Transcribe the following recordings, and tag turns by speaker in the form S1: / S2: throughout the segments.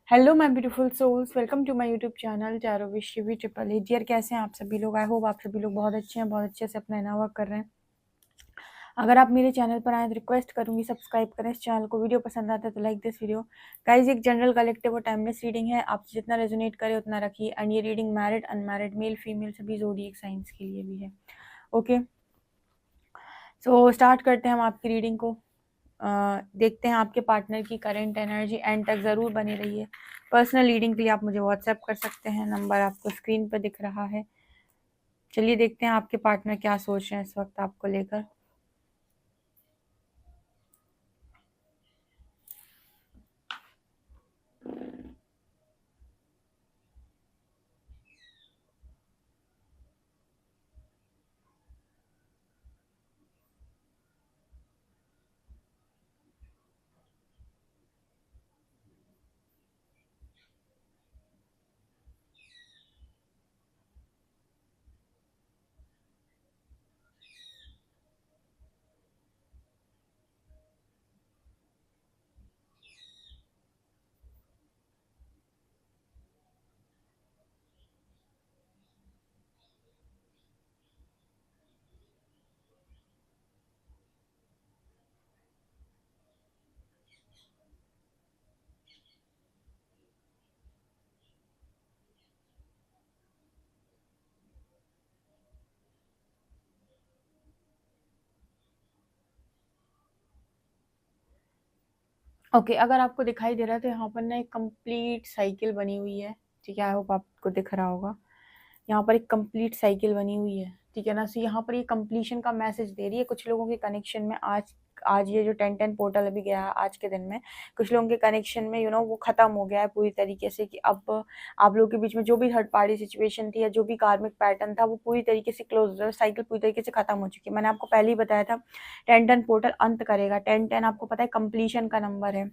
S1: Hello my beautiful souls, welcome to my YouTube channel tarot with Shivi triple eight. Dear, कैसे हैं आप सभी लोग? आई होप आप सभी लोग बहुत अच्छे हैं, बहुत अच्छे से अपना इना वर्क कर रहे हैं। अगर आप मेरे चैनल पर आए तो रिक्वेस्ट करूंगी सब्सक्राइब करें इस चैनल को। वीडियो पसंद आता है तो लाइक दिस वीडियो। गाइज, एक जनरल कलेक्टिव और टाइमलेस रीडिंग है, आप जितना रेजोनेट करे उतना रखिए। एंड ये reading married, unmarried, male female सभी ज़ोडिएक साइंस के लिए भी है। ओके, सो स्टार्ट करते हैं हम आपकी रीडिंग को। देखते हैं आपके पार्टनर की करंट एनर्जी। एंड तक ज़रूर बनी रहिए। पर्सनल रीडिंग के लिए आप मुझे व्हाट्सएप कर सकते हैं, नंबर आपको स्क्रीन पर दिख रहा है। चलिए देखते हैं आपके पार्टनर क्या सोच रहे हैं इस वक्त आपको लेकर। ओके, अगर आपको दिखाई दे रहा है तो यहाँ पर ना एक कंप्लीट साइकिल बनी हुई है। ठीक है, आई होप आपको दिख रहा होगा। यहाँ पर एक कंप्लीट साइकिल बनी हुई है। ठीक है ना। सो यहाँ पर ये कंप्लीशन का मैसेज दे रही है कुछ लोगों के कनेक्शन में। आज आज ये जो 10-10 पोर्टल अभी गया है आज के दिन में, कुछ लोगों के कनेक्शन में वो खत्म हो गया है पूरी तरीके से। कि अब आप लोगों के बीच में जो भी थर्ड पार्टी सिचुएशन थी या जो भी कार्मिक पैटर्न था वो पूरी तरीके से क्लोज, साइकिल पूरी तरीके से खत्म हो चुकी है। मैंने आपको पहले ही बताया था 10-10 पोर्टल अंत करेगा। 10-10 आपको पता है कंप्लीशन का नंबर है।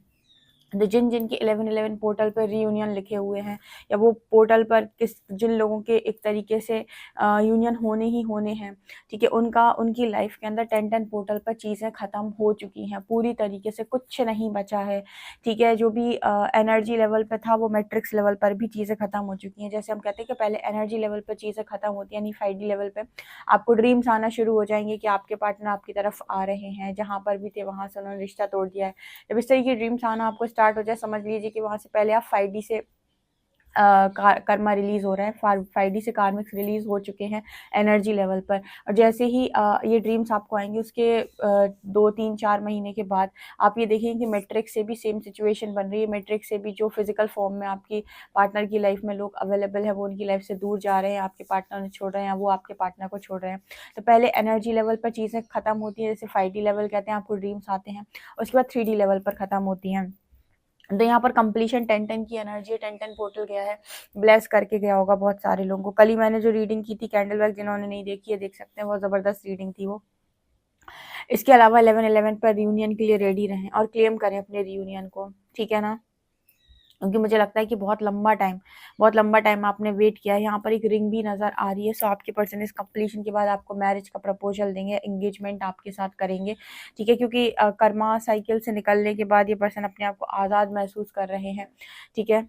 S1: तो जिन जिन के 11-11 पोर्टल पर रीयूनियन लिखे हुए हैं, या वो पोर्टल पर जिन लोगों के एक तरीके से यूनियन होने ही होने हैं, ठीक है, उनकी लाइफ के अंदर 10-10 पोर्टल पर चीज़ें ख़त्म हो चुकी हैं पूरी तरीके से, कुछ नहीं बचा है। ठीक है, जो भी एनर्जी लेवल पे था वो मैट्रिक्स लेवल पर भी चीज़ें ख़त्म हो चुकी हैं। जैसे हम कहते हैं कि पहले एनर्जी लेवल पर चीज़ें ख़त्म होती हैं, यानी 5D लेवल पर आपको ड्रीम्स आना शुरू हो जाएंगे कि आपके पार्टनर आपकी तरफ आ रहे हैं, जहाँ पर भी थे वहाँ से उन्होंने रिश्ता तोड़ दिया है। जब इस तरीके की ड्रीम्स आना आपको स्टार्ट हो जाए, समझ लीजिए कि वहाँ से पहले आप 5D से कर्मा रिलीज हो रहा है। 5D से कार्मिक्स रिलीज हो चुके हैं एनर्जी लेवल पर। और जैसे ही ये ड्रीम्स आपको आएंगे उसके 2-3-4 महीने के बाद आप ये देखेंगे कि मैट्रिक्स से भी सेम सिचुएशन बन रही है। मैट्रिक्स से भी जो फिजिकल फॉर्म में आपकी पार्टनर की लाइफ में लोग अवेलेबल है वो उनकी लाइफ से दूर जा रहे हैं, आपके पार्टनर ने छोड़ रहे हैं, वो आपके पार्टनर को छोड़ रहे हैं। तो पहले एनर्जी लेवल पर चीज़ें खत्म होती है, जैसे 5D लेवल कहते हैं, आपको ड्रीम्स आते हैं। उसके बाद 3D लेवल पर खत्म होती हैं। तो यहाँ पर कंप्लीशन 10-10 की एनर्जी है। 10-10 पोर्टल गया है, ब्लेस करके गया होगा बहुत सारे लोगों को। कल ही मैंने जो रीडिंग की थी कैंडल वर्क, जिन्होंने नहीं देखी है देख सकते हैं, बहुत ज़बरदस्त रीडिंग थी वो। इसके अलावा 11-11 पर रियूनियन के लिए रेडी रहें और क्लेम करें अपने रियूनियन को। ठीक है ना, क्योंकि मुझे लगता है कि बहुत लंबा टाइम आपने वेट किया है। यहाँ पर एक रिंग भी नज़र आ रही है। सो आपके पर्सन इस कंप्लीशन के बाद आपको मैरिज का प्रपोजल देंगे, एंगेजमेंट आपके साथ करेंगे। ठीक है, क्योंकि कर्मा साइकिल से निकलने के बाद ये पर्सन अपने आप को आज़ाद महसूस कर रहे हैं। ठीक है,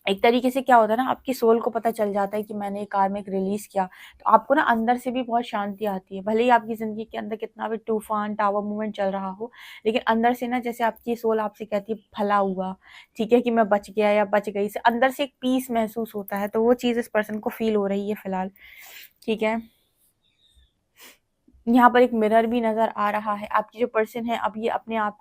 S1: एक तरीके से क्या होता है ना, आपकी सोल को पता चल जाता है कि मैंने एक कार्मिक रिलीज किया, तो आपको ना अंदर से भी बहुत शांति आती है। भले ही आपकी ज़िंदगी के अंदर कितना भी तूफान टावर मूवमेंट चल रहा हो, लेकिन अंदर से ना, जैसे आपकी सोल आपसे कहती है भला हुआ, ठीक है, कि मैं बच गया या बच गई, से अंदर से एक पीस महसूस होता है। तो वो चीज़ इस पर्सन को फील हो रही है फिलहाल। ठीक है, यहाँ पर एक मिरर भी नज़र आ रहा है। आपकी जो पर्सन है अब ये अपने आप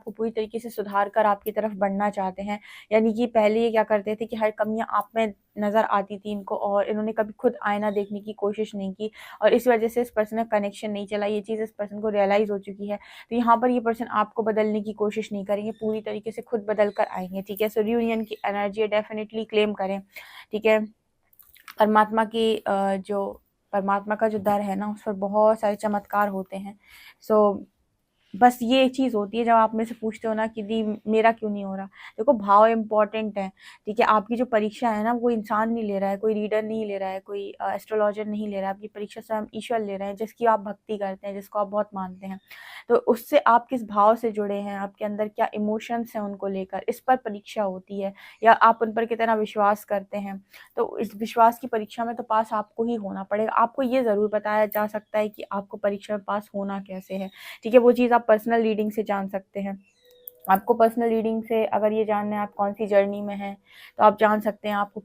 S1: को पूरी तरीके से सुधार कर आपकी तरफ बढ़ना चाहते हैं। यानी कि पहले ये क्या करते थे कि हर कमियाँ आप में नज़र आती थी इनको, और इन्होंने कभी खुद आईना देखने की कोशिश नहीं की, और इस वजह से इस पर्सन का कनेक्शन नहीं चला। ये चीज़ इस पर्सन को रियलाइज़ हो चुकी है। तो यहाँ पर ये पर्सन आपको बदलने की कोशिश नहीं करेंगे, पूरी तरीके से खुद बदल कर आएंगे। ठीक है, सो रियूनियन की एनर्जी डेफिनेटली क्लेम करें। ठीक है, परमात्मा की जो परमात्मा का जो दर है ना, उस पर बहुत सारे चमत्कार होते हैं। सो बस ये चीज़ होती है जब आप मेरे से पूछते हो ना कि दी मेरा क्यों नहीं हो रहा। देखो भाव इम्पोर्टेंट है, ठीक है? आपकी जो परीक्षा है ना वो इंसान नहीं ले रहा है, कोई रीडर नहीं ले रहा है, कोई एस्ट्रोलॉजर नहीं ले रहा है, आपकी परीक्षा स्वयं ईश्वर ले रहे हैं, जिसकी आप भक्ति करते हैं, जिसको आप बहुत मानते हैं। तो उससे आप किस भाव से जुड़े हैं, आपके अंदर क्या इमोशंस हैं उनको लेकर, इस पर परीक्षा होती है, या आप उन पर कितना विश्वास करते हैं। तो इस विश्वास की परीक्षा में तो पास आपको ही होना पड़ेगा। आपको ये ज़रूर बताया जा सकता है कि आपको परीक्षा में पास होना कैसे है, ठीक है? वो चीज़ आप पर्सनल रीडिंग से जान सकते हैं। आपको पर्सनल रीडिंग से अगर ये जानना है आप कौन सी जर्नी में हैं, तो आप जान सकते हैं आपको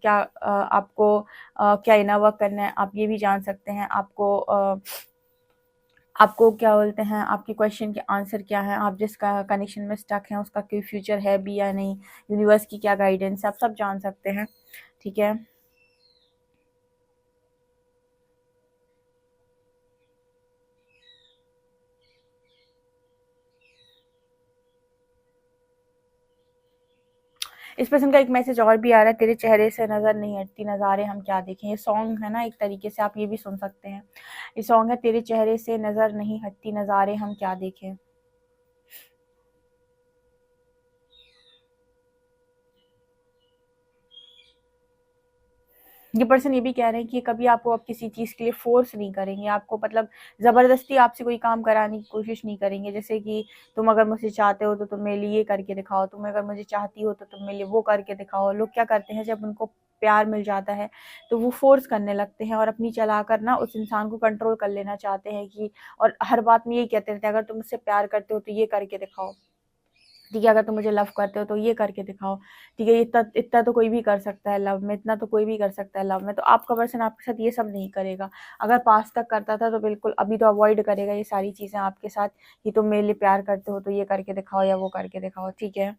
S1: क्या इनर वर्क करना है, आप ये भी जान सकते हैं। आपको क्या बोलते हैं, आपके क्वेश्चन के आंसर क्या है, आप जिस कनेक्शन में स्टक हैं उसका कोई फ्यूचर है भी या नहीं, यूनिवर्स की क्या गाइडेंस है, आप सब जान सकते हैं, ठीक है? इस पर्सन का एक मैसेज और भी आ रहा है, तेरे चेहरे से नज़र नहीं हटती, नज़ारे हम क्या देखें। ये सॉन्ग है ना, एक तरीके से आप ये भी सुन सकते हैं। ये सॉन्ग है, तेरे चेहरे से नज़र नहीं हटती, नज़ारे हम क्या देखें। ये पर्सन ये भी कह रहे हैं कि कभी आपको आप किसी चीज़ के लिए फोर्स नहीं करेंगे, आपको मतलब ज़बरदस्ती आपसे कोई काम कराने की कोशिश नहीं करेंगे। जैसे कि तुम अगर मुझसे चाहते हो तो तुम मेरे लिए ये करके दिखाओ, तुम अगर मुझे चाहती हो तो तुम मेरे लिए वो करके दिखाओ। लोग क्या करते हैं, जब उनको प्यार मिल जाता है तो वो फोर्स करने लगते हैं और अपनी चलाकर ना उस इंसान को कंट्रोल कर लेना चाहते हैं कि, और हर बात में यही कहते रहते हैं, अगर तुम मुझसे प्यार करते हो तो ये करके दिखाओ, ठीक है? अगर तुम मुझे लव करते हो तो ये करके दिखाओ, ठीक है? इतना इतना तो कोई भी कर सकता है लव में, इतना तो कोई भी कर सकता है लव में। तो आपका पर्सन आपके साथ ये सब नहीं करेगा। अगर पास तक करता था तो बिल्कुल अभी तो अवॉइड करेगा ये सारी चीज़ें आपके साथ, कि तुम मेरे लिए प्यार करते हो तो ये करके दिखाओ या वो करके दिखाओ, ठीक है?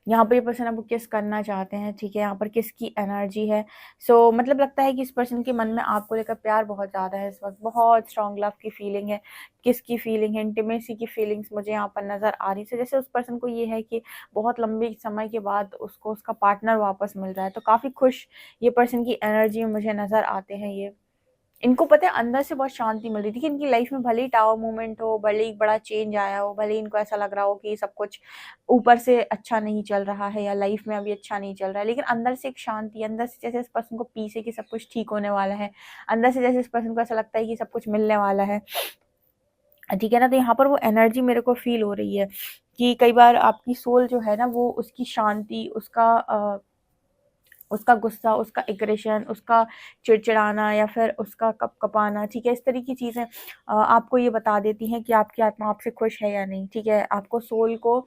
S1: यहाँ पर ये पर्सन आपको किस करना चाहते हैं, ठीक है? यहाँ पर किसकी एनर्जी है। सो मतलब लगता है कि इस पर्सन के मन में आपको लेकर प्यार बहुत ज़्यादा है इस वक़्त, बहुत स्ट्रॉन्ग लव की फीलिंग है। किसकी फीलिंग है? इंटीमेसी की फीलिंग्स मुझे यहाँ पर नज़र आ रही है। जैसे उस पर्सन को ये है कि बहुत लंबे समय के बाद उसको उसका पार्टनर वापस मिल रहा है, तो काफ़ी खुश ये पर्सन की एनर्जी में मुझे नज़र आते हैं ये। इनको पता है अंदर से बहुत शांति मिल रही थी कि इनकी लाइफ में भले ही टावर मूवमेंट हो, भले ही बड़ा चेंज आया हो, भले ही इनको ऐसा लग रहा हो कि सब कुछ ऊपर से अच्छा नहीं चल रहा है या लाइफ में अभी अच्छा नहीं चल रहा है, लेकिन अंदर से एक शांति, अंदर से जैसे इस पर्सन को पीस है कि सब कुछ ठीक होने वाला है, अंदर से जैसे इस पर्सन को ऐसा लगता है कि सब कुछ मिलने वाला है, ठीक है ना? तो यहाँ पर वो एनर्जी मेरे को फील हो रही है कि कई बार आपकी सोल जो है ना वो उसकी शांति, उसका गुस्सा, उसका एग्रेशन, उसका चिड़चिड़ाना या फिर उसका कपकपाना, ठीक है? इस तरह की चीज़ें आपको ये बता देती हैं कि आपकी आत्मा आपसे खुश है या नहीं, ठीक है? आपको सोल को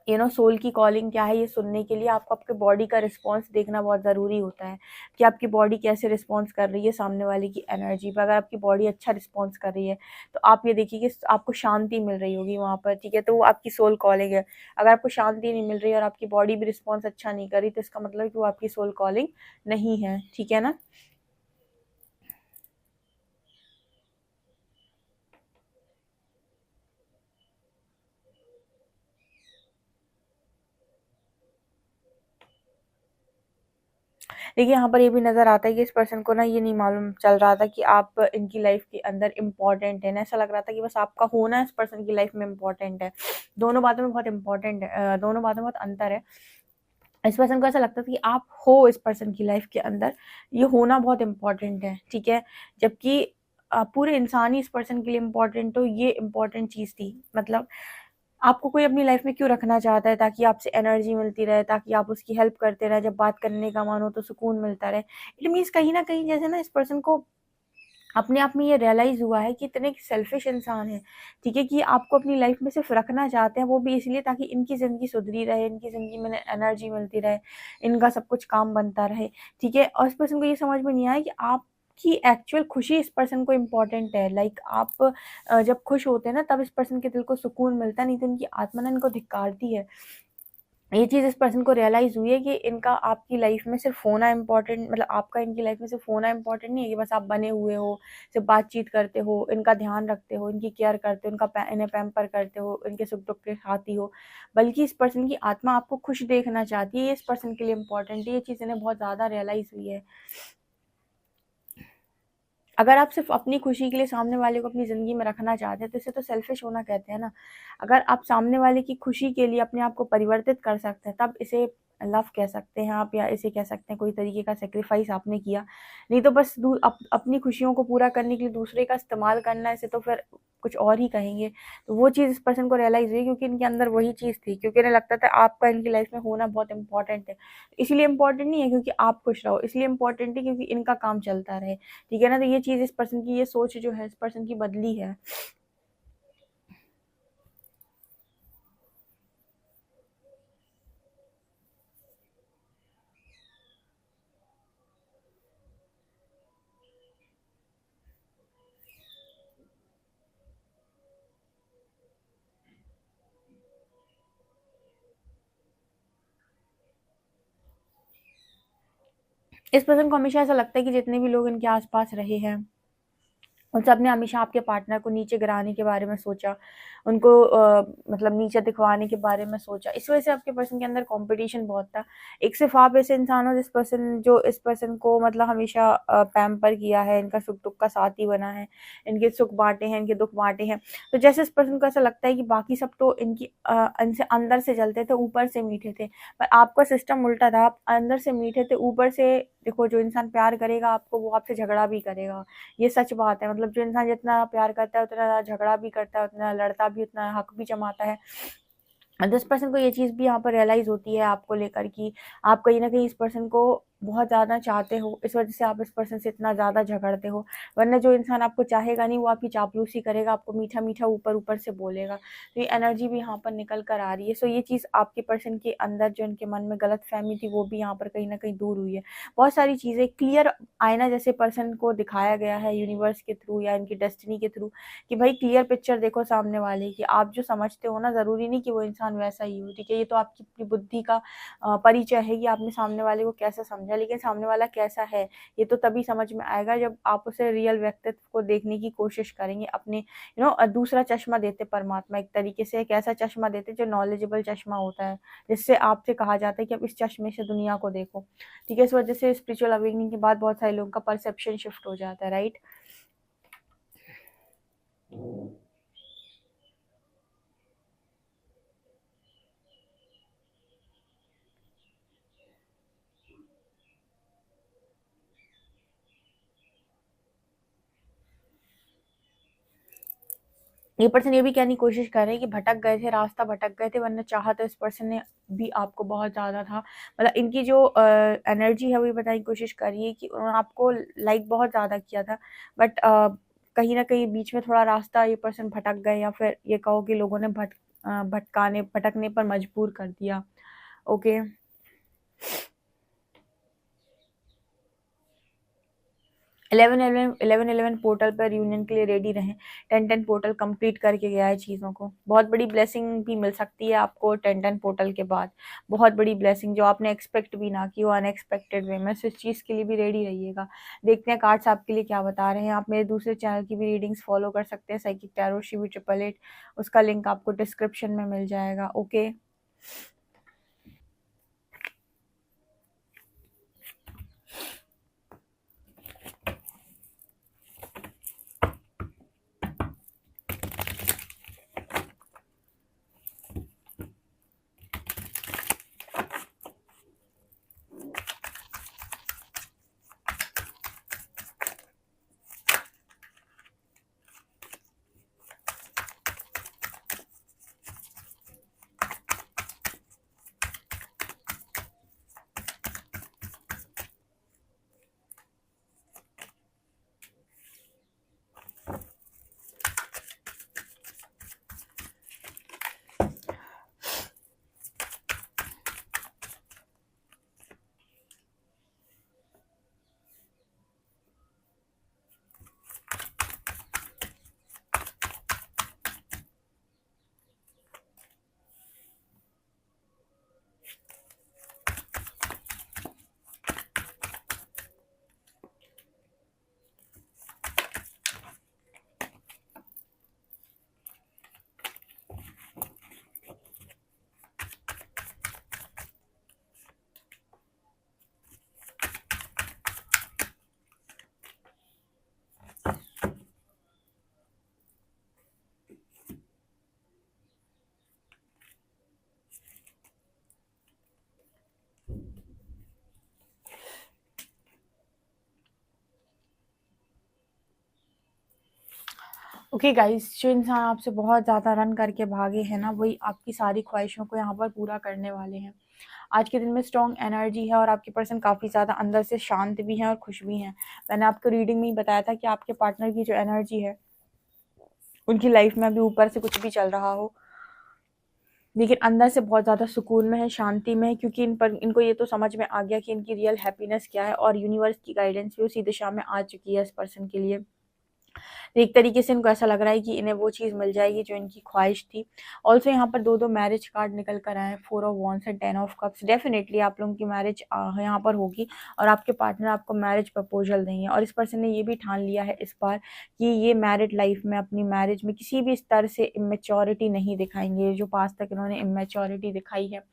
S1: सोल की कॉलिंग क्या है ये सुनने के लिए आपको आपके बॉडी का रिस्पॉन्स देखना बहुत ज़रूरी होता है कि आपकी बॉडी कैसे रिस्पॉन्स कर रही है सामने वाले की एनर्जी पर। अगर आपकी बॉडी अच्छा रिस्पॉन्स कर रही है तो आप ये देखिए कि आपको शांति मिल रही होगी वहाँ पर, ठीक है? तो वो आपकी सोल कॉलिंग है। अगर आपको शांति नहीं मिल रही है और आपकी बॉडी भी रिस्पॉन्स अच्छा नहीं कर रही तो इसका मतलब है कि वो आपकी सोल कॉलिंग नहीं है, ठीक है ना? देखिए, यहाँ पर ये भी नज़र आता है कि इस पर्सन को ना ये नहीं मालूम चल रहा था कि आप इनकी लाइफ़ के अंदर इम्पोर्टेंट हैं। ऐसा लग रहा था कि बस आपका होना इस पर्सन की लाइफ़ में इम्पोर्टेंट है। दोनों बातों में बहुत इम्पोर्टेंट है, दोनों बातों में बहुत अंतर है। इस पर्सन को ऐसा लगता था कि आप हो इस पर्सन की लाइफ़ के अंदर, ये होना बहुत इम्पोर्टेंट है, ठीक है? जबकि पूरे इंसान ही इस पर्सन के लिए इम्पोर्टेंट हो, ये इम्पोर्टेंट चीज़ थी। मतलब आपको कोई अपनी लाइफ में क्यों रखना चाहता है, ताकि आपसे एनर्जी मिलती रहे, ताकि आप उसकी हेल्प करते रहें, जब बात करने का मन हो तो सुकून मिलता रहे। इट मीन्स कहीं न कहीं जैसे ना इस पर्सन को अपने आप में ये रियलाइज़ हुआ है कि इतने एक सेल्फिश इंसान है, ठीक है? कि आपको अपनी लाइफ में सिर्फ़ रखना चाहते हैं, वो भी इसलिए ताकि इनकी ज़िंदगी सुधरी रहे, इनकी ज़िंदगी में एनर्जी मिलती रहे, इनका सब कुछ काम बनता रहे, ठीक है? और इस पर्सन को ये समझ में नहीं आया कि आपकी एक्चुअल खुशी इस पर्सन को इम्पोर्टेंट है। लाइक आप जब खुश होते हैं ना तब इस पर्सन के दिल को सुकून मिलता है, नहीं तो इनकी आत्मा ना इनको धिक्कारती है। ये चीज़ इस पर्सन को रियलाइज़ हुई है कि इनका आपकी लाइफ में सिर्फ़ होना इम्पोर्टेंट, मतलब आपका इनकी लाइफ में सिर्फ़ होना इम्पोर्टेंट नहीं है कि बस आप बने हुए हो, सिर्फ़ बातचीत करते हो, इनका ध्यान रखते हो, इनकी केयर करते हो, इन्हें पैम्पर करते हो, इनके सुख-दुख के साथी हो। बल्कि इस पर्सन की आत्मा आपको खुश देखना चाहती है, ये इस पर्सन के लिए इम्पोर्टेंट है। ये चीज़ इन्हें बहुत ज़्यादा रियलाइज़ हुई है। अगर आप सिर्फ अपनी खुशी के लिए सामने वाले को अपनी ज़िंदगी में रखना चाहते हैं तो इसे तो सेल्फिश होना कहते हैं ना। अगर आप सामने वाले की खुशी के लिए अपने आप को परिवर्तित कर सकते हैं तब इसे लव कह सकते हैं आप, या इसे कह सकते हैं कोई तरीके का सैक्रिफाइस आपने किया। नहीं तो बस अपनी खुशियों को पूरा करने के लिए दूसरे का इस्तेमाल करना, इसे तो फिर कुछ और ही कहेंगे। तो वो चीज़ इस पर्सन को रियलाइज़ हुई क्योंकि इनके अंदर वही चीज़ थी, क्योंकि इन्हें लगता था आपका इनकी लाइफ में होना बहुत इंपॉर्टेंट है। इसलिए इम्पोर्टेंट नहीं है क्योंकि आप खुश रहो, इसलिए इम्पोर्टेंट है क्योंकि इनका काम चलता रहे। ठीक है ना? तो ये चीज़ इस पर्सन की, ये सोच जो है इस पर्सन की बदली है। इस पर्सन को हमेशा ऐसा लगता है कि जितने भी लोग इनके आस-पास रहे हैं, उन सब ने हमेशा आपके पार्टनर को नीचे गिराने के बारे में सोचा, उनको मतलब नीचे दिखवाने के बारे में सोचा। इस वजह से आपके पर्सन के अंदर कॉम्पिटिशन बहुत था। एक सिर्फ़ आप ऐसे इंसान हो जो इस पर्सन को मतलब हमेशा पैम्पर किया है, इनका सुख-दुख का साथी बना है, इनके सुख बाँटे हैं, इनके दुःख बाँटे हैं। तो जैसे इस पर्सन को ऐसा लगता है कि बाकी सब तो इनसे अंदर से जलते थे, ऊपर से मीठे थे। पर आपका सिस्टम उल्टा था, आप अंदर से मीठे थे, ऊपर से देखो जो इंसान प्यार करेगा आपको वो आपसे झगड़ा भी करेगा। ये सच बात है, मतलब जो इंसान जितना प्यार करता है उतना ज़्यादा झगड़ा भी करता है, उतना लड़ता भी, उतना हक भी जमाता है। 10% को ये चीज़ भी यहाँ पर रियलाइज़ होती है आपको लेकर कि आप कहीं न कहीं इस पर्सन को बहुत ज़्यादा चाहते हो, इस वज़ह से आप इस पर्सन से इतना ज़्यादा झगड़ते हो। वरना जो इंसान आपको चाहेगा नहीं, वो आपकी चापलूसी करेगा, आपको मीठा-मीठा ऊपर-ऊपर से बोलेगा। तो ये एनर्जी भी यहाँ पर निकल कर आ रही है। सो ये चीज़ आपके पर्सन के अंदर जो इनके मन में गलतफ़हमी थी, वो भी यहाँ पर कहीं न कहीं दूर हुई है। बहुत सारी चीज़ें क्लियर आईना जैसे पर्सन को दिखाया गया है यूनिवर्स के थ्रू या इनकी डेस्टिनी के थ्रू कि भाई क्लियर पिक्चर देखो सामने वाले की। आप जो समझते हो ना, ज़रूरी नहीं कि वो इंसान वैसा ही हो, ठीक है? ये तो आपकी अपनी बुद्धि का परिचय है कि आपने सामने वाले को कैसा समझा, लेकिन सामने वाला कैसा है, ये तो तभी समझ में आएगा जब आप उसे रियल व्यक्तित्व को देखने की कोशिश करेंगे। अपने दूसरा चश्मा देते परमात्मा, एक तरीके से एक ऐसा चश्मा देते जो नॉलेजेबल चश्मा होता है, जिससे आपसे कहा जाता है कि आप इस चश्मे से दुनिया को देखो, ठीक है? इस वजह से स्पिरिचुअल अवेकनिंग के बाद बहुत सारे लोगों का परसेप्शन शिफ्ट हो जाता है, राइट? ये पर्सन ये भी कहने की कोशिश कर रहे हैं कि भटक गए थे, रास्ता भटक गए थे, वरना चाहा तो इस पर्सन ने भी आपको बहुत ज़्यादा था। मतलब इनकी जो एनर्जी है वो ये बताने की कोशिश कर रही है कि उन्होंने आपको लाइक बहुत ज़्यादा किया था, बट कहीं न कहीं बीच में थोड़ा रास्ता ये पर्सन भटक गए, या फिर ये कहो कि लोगों ने भटकने पर मजबूर कर दिया। ओके। 11-11 पोर्टल पर यूनियन के लिए रेडी रहें। 10-10 पोर्टल कंप्लीट करके गया है चीज़ों को। बहुत बड़ी ब्लेसिंग भी मिल सकती है आपको 10-10 पोर्टल के बाद। बहुत बड़ी ब्लेसिंग जो आपने एक्सपेक्ट भी ना की हो, अनएक्सपेक्टेड वे में। सो इस चीज़ के लिए भी रेडी रहिएगा। देखते हैं कार्ड्स आपके लिए क्या बता रहे हैं। आप मेरे दूसरे चैनल की भी रीडिंग्स फॉलो कर सकते हैं, साइकिक टैरो शिवी 888। उसका लिंक आपको डिस्क्रिप्शन में मिल जाएगा। ओके। ओके गाइस, जो इंसान आपसे बहुत ज़्यादा रन करके भागे हैं ना, वही आपकी सारी ख्वाहिशों को यहाँ पर पूरा करने वाले हैं। आज के दिन में स्ट्रॉन्ग एनर्जी है और आपके पर्सन काफ़ी ज़्यादा अंदर से शांत भी हैं और खुश भी हैं। मैंने आपको रीडिंग में ही बताया था कि आपके पार्टनर की जो एनर्जी है, उनकी लाइफ में अभी ऊपर से कुछ भी चल रहा हो, लेकिन अंदर से बहुत ज़्यादा सुकून में है, शांति में है, क्योंकि इनको ये तो समझ में आ गया कि इनकी रियल हैप्पीनेस क्या है, और यूनिवर्स की गाइडेंस भी उसी दिशा में आ चुकी है इस पर्सन के लिए। तो एक तरीके से इनको ऐसा लग रहा है कि इन्हें वो चीज़ मिल जाएगी जो इनकी ख्वाहिश थी। ऑल्सो यहाँ पर 2-2 मैरिज कार्ड निकल कर आए हैं, 4 of wands and 10 of cups. Definitely आप लोगों की मैरिज यहाँ पर होगी और आपके पार्टनर आपको मैरिज प्रपोजल देंगे, और इस पर्सन ने ये भी ठान लिया है इस बार कि ये मैरिड लाइफ में, अपनी मैरिज में किसी भी स्तर से इमेच्योरिटी नहीं दिखाएंगे। जो पास्ट तक इन्होंने इमेच्योरिटी दिखाई है,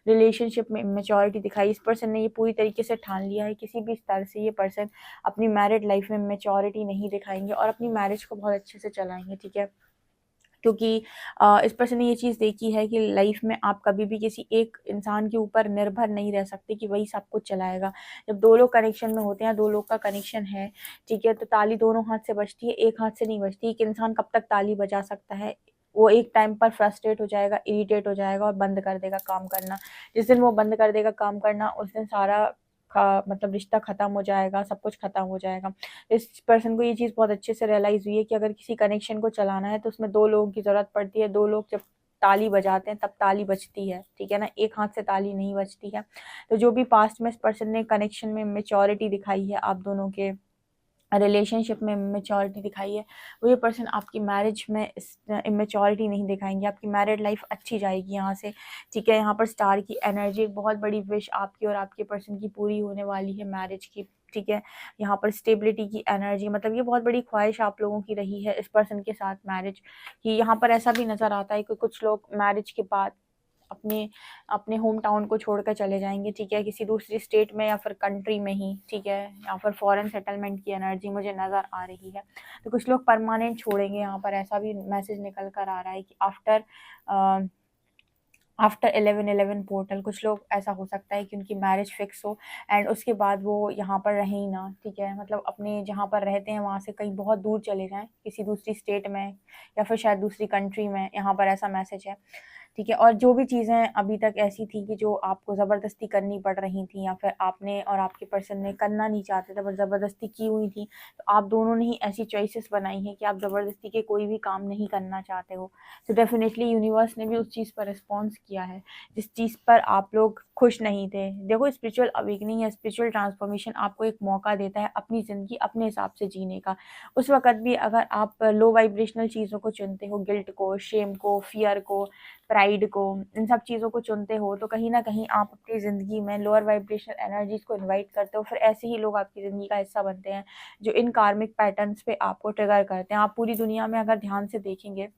S1: रिलेशनशिप में इमेच्योरिटी दिखाई, इस पर्सन ने ये पूरी तरीके से ठान लिया है किसी भी स्तर से ये पर्सन अपनी मैरिड लाइफ में मैच्योरिटी नहीं दिखाएंगे और अपनी मैरिज को बहुत अच्छे से चलाएंगे, ठीक है। क्योंकि इस पर्सन ने ये चीज़ देखी है कि लाइफ में आप कभी भी किसी एक इंसान के ऊपर निर्भर नहीं रह सकते कि वही सब कुछ चलाएगा। जब 2 लोग कनेक्शन में होते हैं, 2 लोग का कनेक्शन है, ठीक है, तो ताली दोनों हाथ से बजती है, एक हाथ से नहीं बजती। एक इंसान कब तक ताली बजा सकता है? वो एक टाइम पर फ्रस्ट्रेट हो जाएगा, इरिटेट हो जाएगा और बंद कर देगा काम करना। जिस दिन वो बंद कर देगा काम करना, उस दिन सारा मतलब रिश्ता ख़त्म हो जाएगा, सब कुछ ख़त्म हो जाएगा। इस पर्सन को ये चीज़ बहुत अच्छे से रियलाइज़ हुई है कि अगर किसी कनेक्शन को चलाना है तो उसमें 2 लोगों की ज़रूरत पड़ती है। 2 लोग जब ताली बजाते हैं तब ताली बजती है, ठीक है ना? एक हाथ से ताली नहीं बजती है। तो जो भी पास्ट में इस पर्सन ने कनेक्शन में मैच्योरिटी दिखाई है, आप दोनों के रिलेशनशिप में मैच्योरिटी दिखाई है, वो ये पर्सन आपकी मैरिज में इमेच्योरिटी नहीं दिखाएंगे। आपकी मैरिड लाइफ अच्छी जाएगी यहाँ से, ठीक है। यहाँ पर स्टार की एनर्जी, एक बहुत बड़ी विश आपकी और आपके पर्सन की पूरी होने वाली है मैरिज की, ठीक है। यहाँ पर स्टेबिलिटी की एनर्जी, मतलब ये बहुत बड़ी ख्वाहिश आप लोगों की रही है इस पर्सन के साथ मैरिज की। यहाँ पर ऐसा भी नज़र आता है कि कुछ लोग मैरिज के बाद अपने अपने होम टाउन को छोड़कर चले जाएंगे, ठीक है, किसी दूसरी स्टेट में या फिर कंट्री में ही, ठीक है। यहाँ पर फॉरेन सेटलमेंट की एनर्जी मुझे नज़र आ रही है। तो कुछ लोग परमानेंट छोड़ेंगे, यहाँ पर ऐसा भी मैसेज निकल कर आ रहा है कि आफ्टर 11/11 पोर्टल कुछ लोग, ऐसा हो सकता है कि उनकी मैरिज फिक्स हो एंड उसके बाद वो यहाँ पर रहें ही ना, ठीक है। मतलब अपने जहाँ पर रहते हैं वहाँ से कहीं बहुत दूर चले जाएं, किसी दूसरी स्टेट में या फिर शायद दूसरी कंट्री में, यहाँ पर ऐसा मैसेज है, ठीक है। और जो भी चीज़ें अभी तक ऐसी थी कि जो आपको ज़बरदस्ती करनी पड़ रही थी या फिर आपने और आपके पर्सन ने करना नहीं चाहते थे पर ज़बरदस्ती की हुई थी, तो आप दोनों ने ही ऐसी चॉइसेस बनाई हैं कि आप ज़बरदस्ती के कोई भी काम नहीं करना चाहते हो। तो डेफिनेटली यूनिवर्स ने भी उस चीज़ पर रिस्पॉन्स किया है जिस चीज़ पर आप लोग खुश नहीं थे। देखो, स्पिरिचुअल अवेकनिंग या स्पिरिचुअल ट्रांसफॉर्मेशन आपको एक मौका देता है अपनी ज़िंदगी अपने हिसाब से जीने का। उस वक़्त भी अगर आप लो वाइब्रेशनल चीज़ों को चुनते हो, गिल्ट को, शेम को, फ़ियर को, प्राइड को, इन सब चीज़ों को चुनते हो, तो कहीं न कहीं आप अपनी ज़िंदगी में लोअर वाइब्रेशनल एनर्जीज़ को इनवाइट करते हो। फिर ऐसे ही लोग आपकी ज़िंदगी का हिस्सा बनते हैं जो इन कार्मिक पैटर्न्स पे आपको ट्रिगर करते हैं। आप पूरी दुनिया में अगर ध्यान से देखेंगे,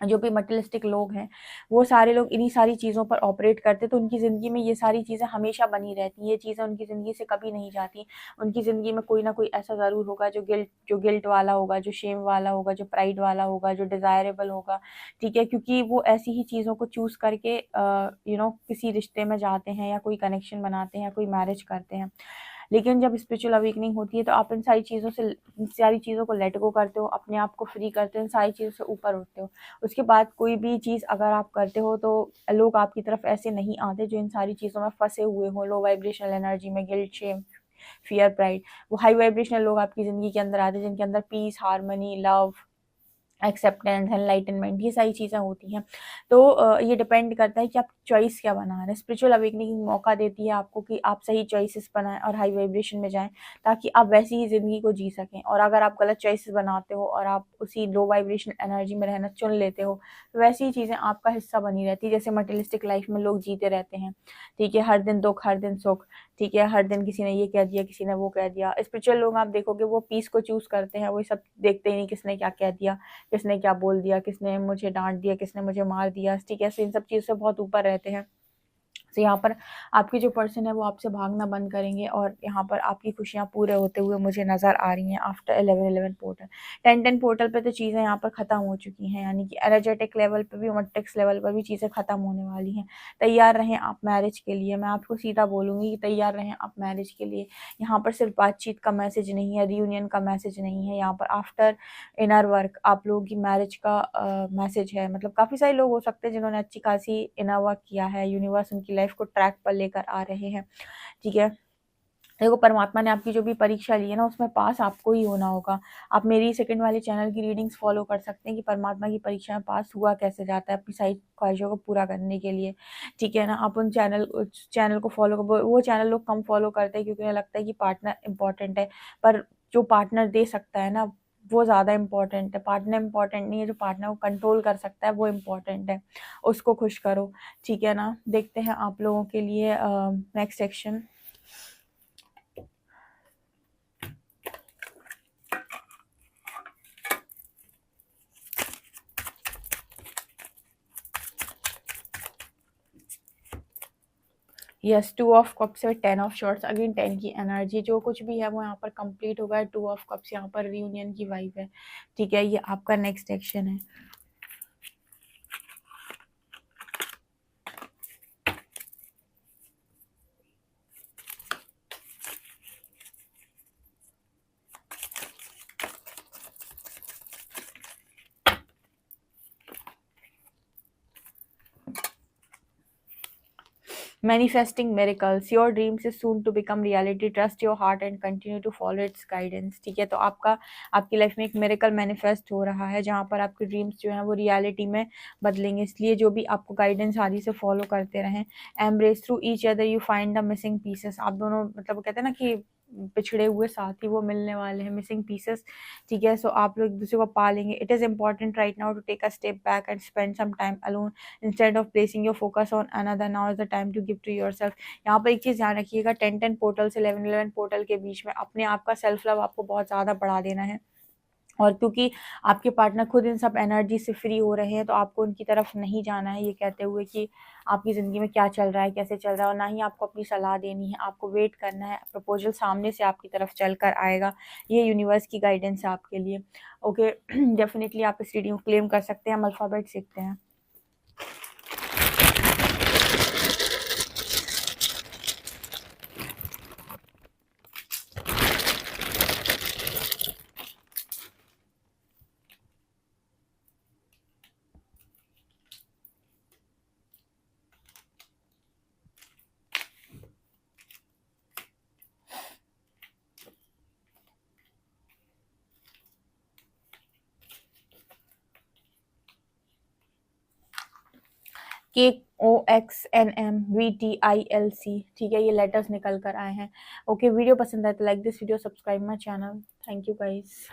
S1: जो भी मटेरियलिस्टिक लोग हैं, वो सारे लोग इन्हीं सारी चीज़ों पर ऑपरेट करते हैं, तो उनकी ज़िंदगी में ये सारी चीज़ें हमेशा बनी रहती हैं। ये चीज़ें उनकी ज़िंदगी से कभी नहीं जाती। उनकी ज़िंदगी में कोई ना कोई ऐसा ज़रूर होगा जो गिल्ट वाला होगा, जो शेम वाला होगा, जो प्राइड वाला होगा, जो डिज़ायरेबल होगा, ठीक है? क्योंकि वो ऐसी ही चीज़ों को चूज़ करके किसी रिश्ते में जाते हैं या कोई कनेक्शन बनाते हैं या कोई मैरिज करते हैं। लेकिन जब स्पिरिचुअल अवेकनिंग होती है तो आप इन सारी चीज़ों को लेट गो करते हो, अपने आप को फ्री करते हो, इन सारी चीज़ों से ऊपर उठते हो। उसके बाद कोई भी चीज़ अगर आप करते हो तो लोग आपकी तरफ ऐसे नहीं आते जो इन सारी चीज़ों में फँसे हुए हों, लो वाइब्रेशनल एनर्जी में, गिल्ट, शेम, फ़ियर, प्राइड। वो हाई वाइब्रेशनल लोग आपकी ज़िंदगी के अंदर आते हैं जिनके अंदर peace, harmony, love, acceptance, enlightenment, ये सारी चीज़ें होती हैं। तो ये डिपेंड करता है कि आप चॉइस क्या बना रहे हैं। स्पिरिचुअल अवेकनिंग मौका देती है आपको कि आप सही चॉइसेस बनाएँ और हाई वाइब्रेशन में जाएँ, ताकि आप वैसी ही ज़िंदगी को जी सकें। और अगर आप गलत चॉइसेस बनाते हो और आप उसी लो वाइब्रेशन एनर्जी में रहना चुन लेते हो, तो वैसी ही चीज़ें आपका हिस्सा बनी रहती है। जैसे मटेरियलिस्टिक लाइफ में लोग जीते रहते हैं, ठीक है? हर दिन दुःख, हर दिन सुख, ठीक है? हर दिन किसी ने ये कह दिया, किसी ने वो कह दिया। स्पिरिचुअल लोग आप देखोगे वो पीस को चूज़ करते हैं, वो सब देखते ही नहीं किसने क्या कह दिया, किसने क्या बोल दिया, किसने मुझे डाँट दिया, किसने मुझे मार दिया, ठीक है? सो इन सब चीज़ से बहुत ऊपर रहते हैं। तो यहाँ पर आपके जो पर्सन है वो आपसे भागना बंद करेंगे और यहाँ पर आपकी खुशियाँ पूरे होते हुए मुझे नज़र आ रही हैं आफ्टर 11-11 पोर्टल। 10-10 पोर्टल पे तो चीज़ें यहाँ पर ख़त्म हो चुकी हैं, यानी कि एनर्जेटिक लेवल पे भी, मैट्रिक्स लेवल पर भी चीज़ें ख़त्म होने वाली हैं। तैयार रहें आप मैरिज के लिए, मैं आपको सीधा बोलूँगी कि तैयार रहें आप मैरिज के लिए। यहाँ पर सिर्फ बातचीत का मैसेज नहीं है, रियूनियन का मैसेज नहीं है, यहाँ पर आफ्टर इनर वर्क आप लोगों की मैरिज का मैसेज है। मतलब काफ़ी सारे लोग हो सकते हैं जिन्होंने अच्छी खासी इनर वर्क किया है, यूनिवर्स उनकी लाइफ को ट्रैक पर लेकर आ रहे हैं, ठीक है। देखो परमात्मा ने आपकी जो भी परीक्षा ली है ना, उसमें पास आपको ही होना होगा। आप मेरी सेकंड वाले चैनल की रीडिंग्स फॉलो कर सकते हैं कि परमात्मा की परीक्षा में पास हुआ कैसे जाता है अपनी सारी ख्वाहिशों को पूरा करने के लिए, ठीक है ना। आप उन चैनल को फॉलो कर, वो चैनल लोग कम फॉलो करते हैं क्योंकि उन्हें लगता है कि पार्टनर इंपॉर्टेंट है, पर जो पार्टनर दे सकता है ना वो ज़्यादा इंपॉर्टेंट है। पार्टनर इंपॉर्टेंट नहीं है, जो पार्टनर को कंट्रोल कर सकता है वो इम्पॉर्टेंट है, उसको खुश करो, ठीक है ना। देखते हैं आप लोगों के लिए next section. Yes, 2 of cups से 10 ऑफ शॉर्ट्स, अगेन 10 की एनर्जी, जो कुछ भी है वो यहाँ पर कंप्लीट हो गया है। 2 ऑफ कप्स यहाँ पर रियूनियन की वाइब है, ठीक है। ये आपका नेक्स्ट एक्शन है। Manifesting miracles, your dreams is soon to become reality, trust your heart and continue to follow its guidance, ठीक है। तो आपकी लाइफ में एक मिरेकल मैनिफेस्ट हो रहा है जहाँ पर आपके ड्रीम्स जो हैं वो रियलिटी में बदलेंगे, इसलिए जो भी आपको गाइडेंस आदि से फॉलो करते रहें। Embrace through each other you find the missing pieces, आप दोनों मतलब कहते हैं ना कि पिछड़े हुए साथी वो मिलने वाले हैं, मिसिंग पीसेस, ठीक है। सो आप लोग एक दूसरे को पा लेंगे। It is important right now to take a step back and spend some time alone instead of placing your focus on another, now is the time to give to yourself. यहाँ पर एक चीज़ ध्यान रखिएगा, 10-10 पोर्टल से 11-11 portal के बीच में अपने आप का सेल्फ लव आपको बहुत ज़्यादा बढ़ा देना है। और क्योंकि आपके पार्टनर खुद इन सब एनर्जी से फ्री हो रहे हैं, तो आपको उनकी तरफ नहीं जाना है ये कहते हुए कि आपकी ज़िंदगी में क्या चल रहा है, कैसे चल रहा है, और ना ही आपको अपनी सलाह देनी है। आपको वेट करना है, प्रपोजल सामने से आपकी तरफ चल कर आएगा। ये यूनिवर्स की गाइडेंस है आपके लिए, ओके। डेफिनेटली आप इस रीडिंग को क्लेम कर सकते हैं। हम अल्फ़ाबेट सीखते हैं। KOXNMVTILC, ठीक है, ये लेटर्स निकल कर आए हैं, ओके। वीडियो पसंद आए तो like this video, subscribe my channel. Thank you guys.